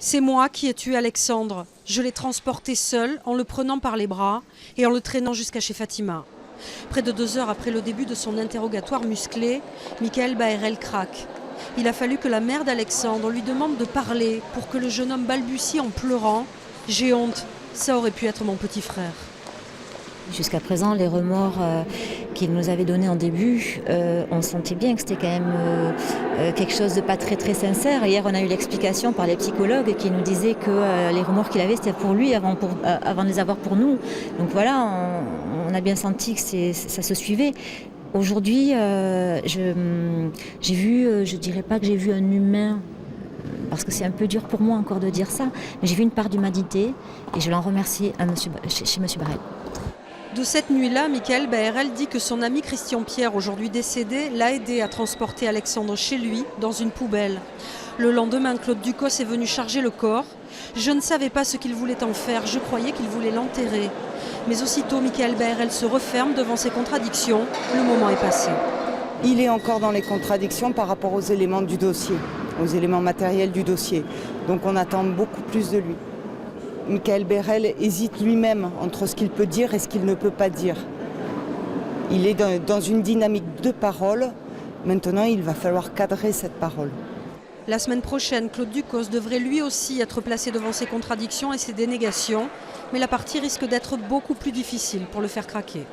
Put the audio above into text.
C'est moi qui ai tué Alexandre. Je l'ai transporté seul en le prenant par les bras et en le traînant jusqu'à chez Fatima. Près de 2 heures après le début de son interrogatoire musclé, Michael Baherel craque. Il a fallu que la mère d'Alexandre lui demande de parler pour que le jeune homme balbutie en pleurant « J'ai honte, ça aurait pu être mon petit frère ». Jusqu'à présent, les remords qu'il nous avait donnés en début, on sentait bien que c'était quand même quelque chose de pas très très sincère. Hier, on a eu l'explication par les psychologues qui nous disaient que les remords qu'il avait, c'était pour lui avant de les avoir pour nous. Donc voilà, on a bien senti que ça se suivait. Aujourd'hui, j'ai vu, je dirais pas que j'ai vu un humain, parce que c'est un peu dur pour moi encore de dire ça, mais j'ai vu une part d'humanité et je l'en remercie chez M. Baherel. De cette nuit-là, Michael Baherel dit que son ami Christian Pierre, aujourd'hui décédé, l'a aidé à transporter Alexandre chez lui, dans une poubelle. Le lendemain, Claude Ducos est venu charger le corps. Je ne savais pas ce qu'il voulait en faire, je croyais qu'il voulait l'enterrer. Mais aussitôt, Michael Baherel se referme devant ses contradictions. Le moment est passé. Il est encore dans les contradictions par rapport aux éléments du dossier, aux éléments matériels du dossier. Donc on attend beaucoup plus de lui. Michael Baherel hésite lui-même entre ce qu'il peut dire et ce qu'il ne peut pas dire. Il est dans une dynamique de parole. Maintenant, il va falloir cadrer cette parole. La semaine prochaine, Claude Ducos devrait lui aussi être placé devant ses contradictions et ses dénégations. Mais la partie risque d'être beaucoup plus difficile pour le faire craquer.